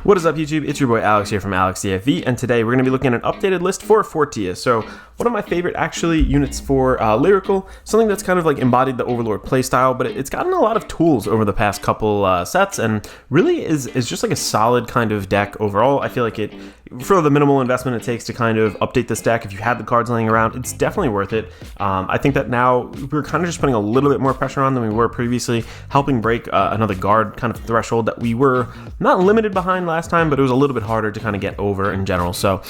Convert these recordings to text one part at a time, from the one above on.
What is up, YouTube? It's your boy Alex here from AlexDFV, and today we're going to be looking at an updated list for Fortia. So one of my favorite actually units for Lyrical, something that's kind of like embodied the Overlord playstyle, but it's gotten a lot of tools over the past couple sets, and really is just like a solid kind of deck overall. I feel like it, for the minimal investment it takes to kind of update this deck, if you had the cards laying around, it's definitely worth it. I think that now we're kind of just putting a little bit more pressure on than we were previously, helping break another guard kind of threshold that we were not limited behind last time, but it was a little bit harder to kind of get over in general. So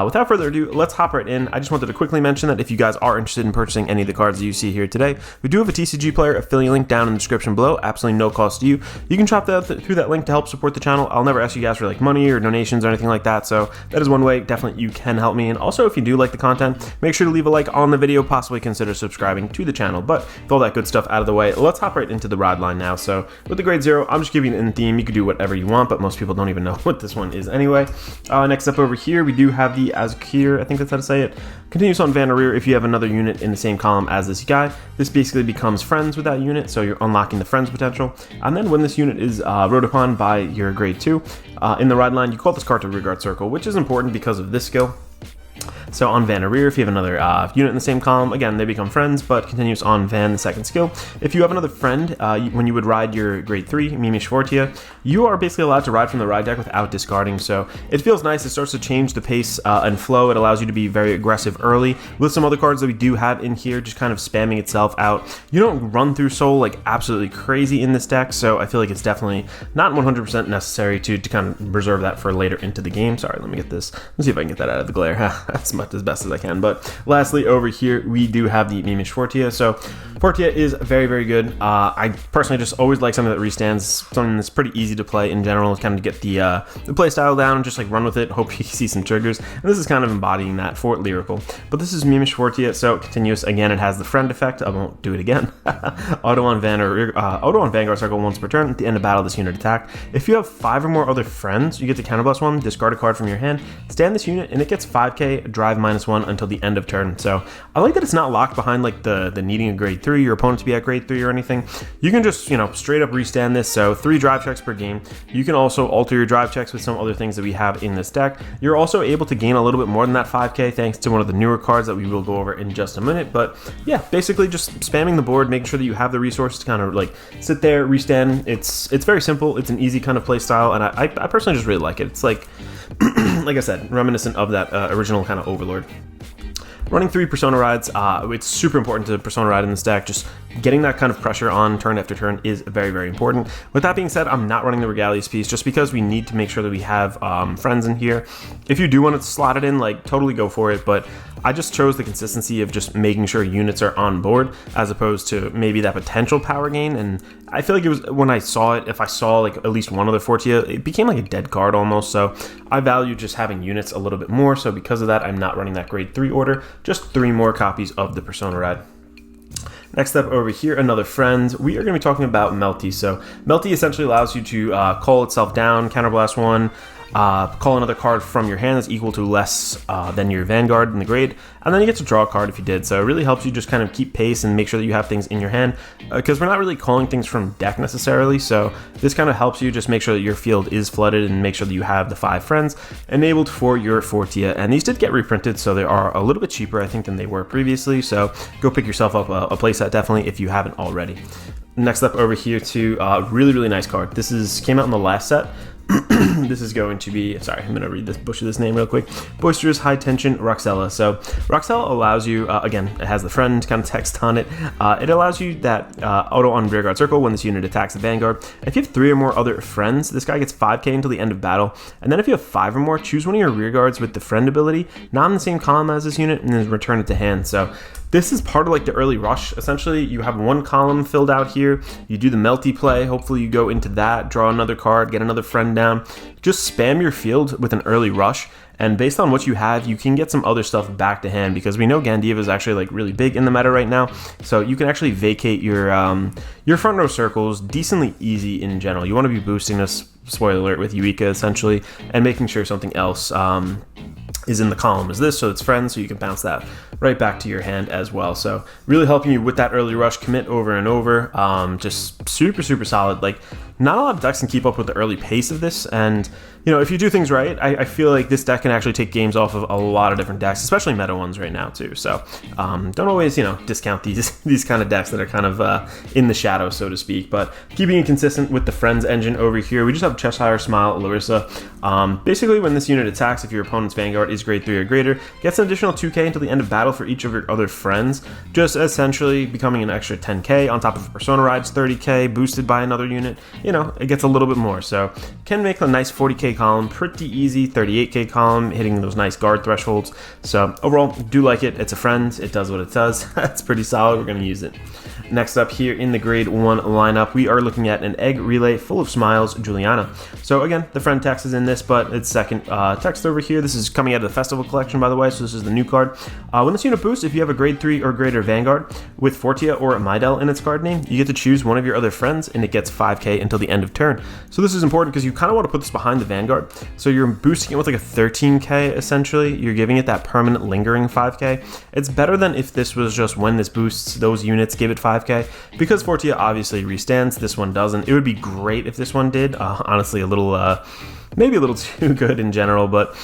without further ado, let's hop right in. I just wanted to quickly mention that if you guys are interested in purchasing any of the cards that you see here today, we do have a TCG player affiliate link down in the description below, absolutely no cost to you. You can shop that through that link to help support the channel. I'll never ask you guys for like money or donations or anything like that, so that is one way definitely you can help me. And also, if you do like the content, make sure to leave a like on the video, possibly consider subscribing to the channel. But with all that good stuff out of the way, let's hop right into the rod line now. So with the grade 0, I'm just giving it in theme. You could do whatever you want, but most people don't even know what this one is anyway. Next up over here, we do have the Azkir, I think that's how to say it. Continues on Vanguard. If you have another unit in the same column as this guy, this basically becomes friends with that unit, so you're unlocking the friends potential. And then when this unit is rode upon by your grade 2, in the ride line, you call this card to Rearguard Circle, which is important because of this skill. So on Van or Rear, if you have another unit in the same column, again, they become friends, but continues on Van, the second skill. If you have another friend, when you would ride your grade 3, Mimish Fortia, you are basically allowed to ride from the ride deck without discarding, so it feels nice. It starts to change the pace and flow. It allows you to be very aggressive early. With some other cards that we do have in here, just kind of spamming itself out. You don't run through Soul like absolutely crazy in this deck, so I feel like it's definitely not 100% necessary to kind of reserve that for later into the game. Sorry, let me get this. Let's see if I can get that out of the glare. That's as best as I can. But lastly, over here we do have the Mimish Fortia. So Fortia is very, very good. I personally just always like something that restands, something that's pretty easy to play in general, kind of get the play style down and just like run with it, hope you see some triggers, and this is kind of embodying that for Lyrical. But this is Mimish Fortia, so continuous. Again, it has the friend effect. I won't do it again. Auto on Vanguard Circle once per turn. At the end of battle, this unit attacked. If you have 5 or more other friends, you get to counterblast 1, discard a card from your hand, stand this unit, and it gets 5k, drive -1 until the end of turn. So I like that it's not locked behind like the needing a grade 3, your opponent to be at grade 3 or anything. You can just, straight up restand this. So 3 drive checks per game. You can also alter your drive checks with some other things that we have in this deck. You're also able to gain a little bit more than that 5k thanks to one of the newer cards that we will go over in just a minute. But yeah, basically just spamming the board, making sure that you have the resources to kind of like sit there, restand. It's very simple. It's an easy kind of play style, and I personally just really like it. It's like like I said, reminiscent of that original kind of Overlord. Running 3 Persona rides, it's super important to Persona ride in this deck. Just getting that kind of pressure on turn after turn is very, very important. With that being said, I'm not running the Regalias piece just because we need to make sure that we have friends in here. If you do want to slot it in, like, totally go for it, but I just chose the consistency of just making sure units are on board as opposed to maybe that potential power gain. And I feel like it was, when I saw it, if I saw like at least one other Fortia, it became like a dead card almost. So I value just having units a little bit more. So because of that, I'm not running that grade 3 order, just 3 more copies of the Persona ride. Next up over here, another friend. We are going to be talking about Melty. So Melty essentially allows you to call itself down, counterblast 1, call another card from your hand that's equal to less than your Vanguard in the grade, and then you get to draw a card if you did. So it really helps you just kind of keep pace and make sure that you have things in your hand, because we're not really calling things from deck necessarily. So this kind of helps you just make sure that your field is flooded and make sure that you have the 5 friends enabled for your Fortia. And these did get reprinted, so they are a little bit cheaper, I think, than they were previously. So go pick yourself up a playset definitely if you haven't already. Next up over here to really, really nice card. This came out in the last set. This is going to be, sorry, I'm going to read this, butcher this name real quick. Boisterous High Tension Roxella. So Roxella allows you, again, it has the friend kind of text on it. It allows you that auto on Rearguard Circle when this unit attacks the Vanguard. If you have 3 or more other friends, this guy gets 5k until the end of battle. And then if you have 5 or more, choose one of your rearguards with the friend ability, not in the same column as this unit, and then return it to hand. So this is part of like the early rush. Essentially, you have 1 column filled out here. You do the Melty play. Hopefully you go into that, draw another card, get another friend down. Just spam your field with an early rush. And based on what you have, you can get some other stuff back to hand, because we know Gandiva is actually like really big in the meta right now. So you can actually vacate your front row circles decently easy in general. You want to be boosting this, spoiler alert, with Eureka essentially, and making sure something else is in the column as this, so it's friends, so you can bounce that right back to your hand as well. So really helping you with that early rush commit over and over. Just super, super solid. Like, not a lot of decks can keep up with the early pace of this, and you know, if you do things right, I feel like this deck can actually take games off of a lot of different decks, especially meta ones right now too. So don't always, you know, discount these kind of decks that are kind of in the shadow, so to speak. But keeping it consistent with the Friends engine over here, we just have Cheshire Smile Larissa. Basically, when this unit attacks, if your opponent's Vanguard is grade 3 or greater, gets an additional 2k until the end of battle for each of your other friends, just essentially becoming an extra 10k on top of Persona Ride's 30k, boosted by another unit. You know, it gets a little bit more, so can make a nice 40k column pretty easy, 38k column, hitting those nice guard thresholds. So overall, do like it. It's a Friend, it does what it does. It's pretty solid, we're going to use it. Next up here in the grade 1 lineup, we are looking at an Egg Relay Full of Smiles, Juliana. So again, the Friend text is in this, but it's second text over here. This is coming out of the Festival Collection, by the way, so this is the new card. When this unit boosts, if you have a grade 3 or greater Vanguard with Fortia or Midel in its card name, you get to choose one of your other friends, and it gets 5k until the end of turn. So this is important because you kind of want to put this behind the Vanguard. So you're boosting it with like a 13k, essentially. You're giving it that permanent lingering 5k. It's better than if this was just when this boosts, those units give it 5k. Because Fortia obviously restands, this one doesn't. It would be great if this one did. Honestly, a little, maybe a little too good in general, but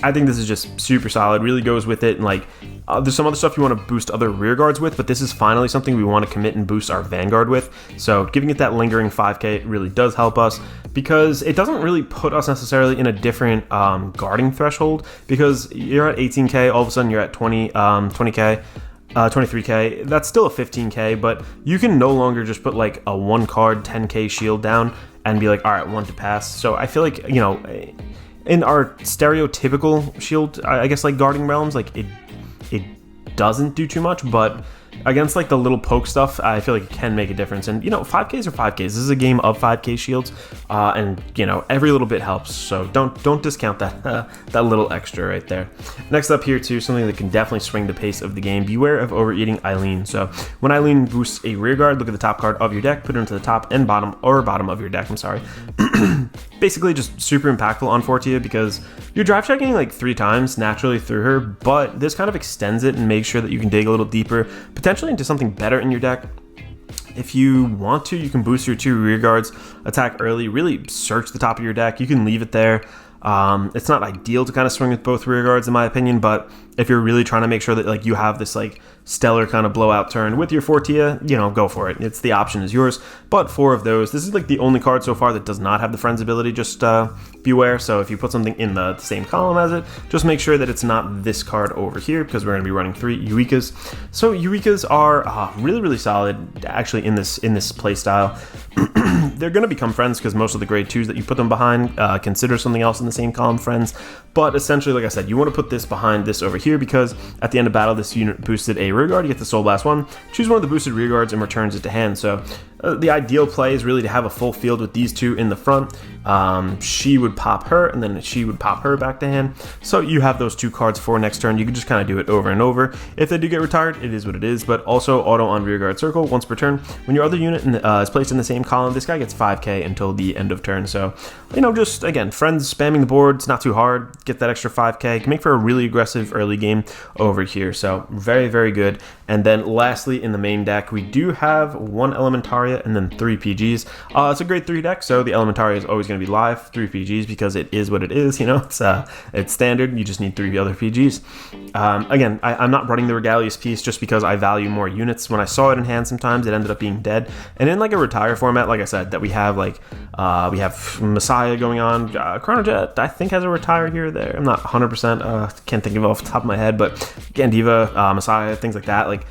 I think this is just super solid, really goes with it. And like, there's some other stuff you want to boost other rear guards with, but this is finally something we want to commit and boost our Vanguard with. So giving it that lingering 5k really does help us, because it doesn't really put us necessarily in a different guarding threshold, because you're at 18k, all of a sudden you're at 20k. 23k, that's still a 15k, but you can no longer just put like a 1 card 10k shield down and be like, all right, 1 to pass. So I feel like, you know, in our stereotypical shield, I guess, like guarding realms, like it doesn't do too much, but against like the little poke stuff, I feel like it can make a difference. And you know, 5ks are 5ks. This is a game of 5k shields, and you know, every little bit helps. So don't discount that that little extra right there. Next up here too, something that can definitely swing the pace of the game. Beware of overeating Eileen. So when Eileen boosts a rear guard, look at the top card of your deck, put it into the top and bottom of your deck. I'm sorry. Basically just super impactful on Fortia, because you're drive checking like 3 times naturally through her, but this kind of extends it and makes sure that you can dig a little deeper, potentially into something better in your deck. If you want to, you can boost your 2 rear guards, attack early, really search the top of your deck. You can leave it there. It's not ideal to kind of swing with both rear guards in my opinion, but if you're really trying to make sure that like you have this like stellar kind of blowout turn with your Fortia, you know, go for it. It's the option is yours. But 4 of those, this is like the only card so far that does not have the Friends ability, just beware. So if you put something in the same column as it, just make sure that it's not this card over here, because we're going to be running 3 Eurekas. So Eurekas are really solid actually in this play style. They're going to become Friends because most of the grade 2s that you put them behind consider something else in the same column Friends. But essentially, like I said, you want to put this behind this over here, because at the end of battle, this unit boosted a rear guard. You get the Soul Blast 1, choose one of the boosted rear guards and returns it to hand. So the ideal play is really to have a full field with these 2 in the front. She would pop her, and then she would pop her back to hand. So you have those 2 cards for next turn. You can just kind of do it over and over. If they do get retired, it is what it is. But also auto on rear guard circle once per turn. When your other unit is placed in the same column, this guy gets 5k until the end of turn. So, you know, just again, Friends spamming the board. It's not too hard. Get that extra 5k. Can make for a really aggressive early game over here. So very good. And then lastly, in the main deck, we do have 1 Elementaria and then 3 PGs. It's a grade 3 deck, so the Elementaria is always going to be live, 3 PGs, because it is what it is. You know, it's standard. You just need 3 other PGs. Again, I'm not running the Regalius piece just because I value more units. When I saw it in hand, sometimes it ended up being dead. And in like a retire format, like I said, that we have like we have Messiah going on. Chronojet, I think, has a retire here or there. I'm not 100%. Can't think of it off the top of my head, but Gandiva, Messiah, things like that. Like,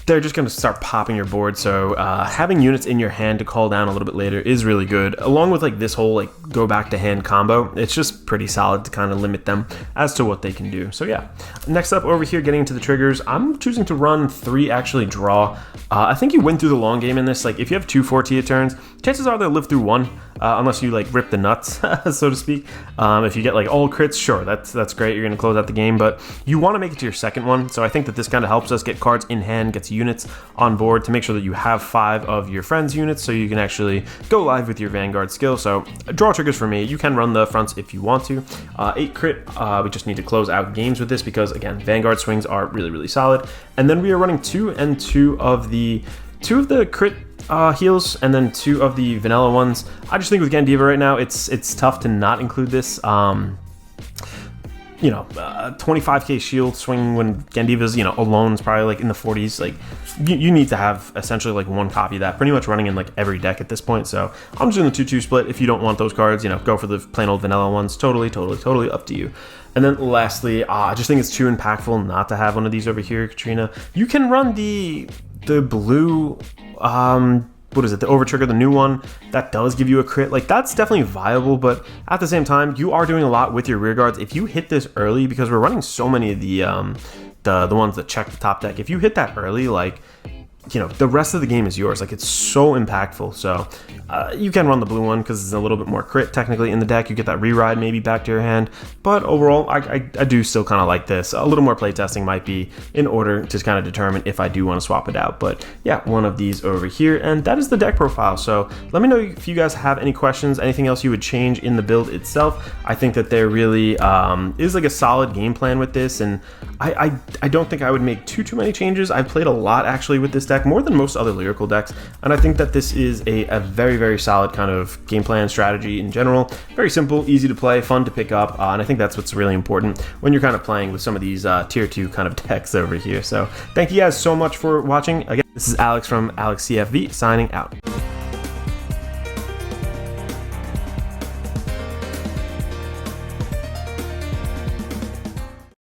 they're just going to start popping your board. So having units in your hand to call down a little bit later is really good, along with like this whole like go back to hand combo. It's just pretty solid to kind of limit them as to what they can do. So yeah, next up over here, getting into the triggers, I'm choosing to run 3 actually draw. I think you win through the long game in this. Like if you have 2 Fortia turns, chances are they'll live through 1. Unless you like rip the nuts, so to speak. If you get like all crits, sure, that's great. You're gonna close out the game, but you want to make it to your second one. So I think that this kind of helps us get cards in hand, gets units on board to make sure that you have 5 of your friends' units, so you can actually go live with your Vanguard skill. So draw triggers for me. You can run the fronts if you want to. 8 crit. We just need to close out games with this because again, Vanguard swings are really solid. And then we are running 2 and 2 of the crit heals, and then 2 of the vanilla ones. I just think with Gandiva right now, it's tough to not include this. 25k shield swinging when Gandiva's, alone is probably like in the 40s. Like, you need to have essentially like 1 copy of that pretty much running in like every deck at this point. So I'm just doing the 2-2 split. If you don't want those cards, go for the plain old vanilla ones. Totally up to you. And then lastly, I just think it's too impactful not to have one of these over here, Katrina. You can run the blue, what is it, the over trigger, the new one that does give you a crit. Like, that's definitely viable, but at the same time, you are doing a lot with your rear guards. If you hit this early, because we're running so many of the ones that check the top deck, if you hit that early, like, the rest of the game is yours. Like, it's so impactful. So you can run the blue one because it's a little bit more crit technically in the deck. You get that re-ride maybe back to your hand, but overall I do still kind of like this. A little more playtesting might be in order to kind of determine if I do want to swap it out. But yeah, one of these over here, and that is the deck profile. So let me know if you guys have any questions, anything else you would change in the build itself. I think that there really is like a solid game plan with this, and I don't think I would make too many changes. I've played a lot actually with this deck, more than most other Lyrical decks, and I think that this is a very solid kind of game plan strategy in general. Very simple, easy to play, fun to pick up, and I think that's what's really important when you're kind of playing with some of these tier 2 kind of decks over here. So thank you guys so much for watching. Again, this is Alex from AlexCFV signing out.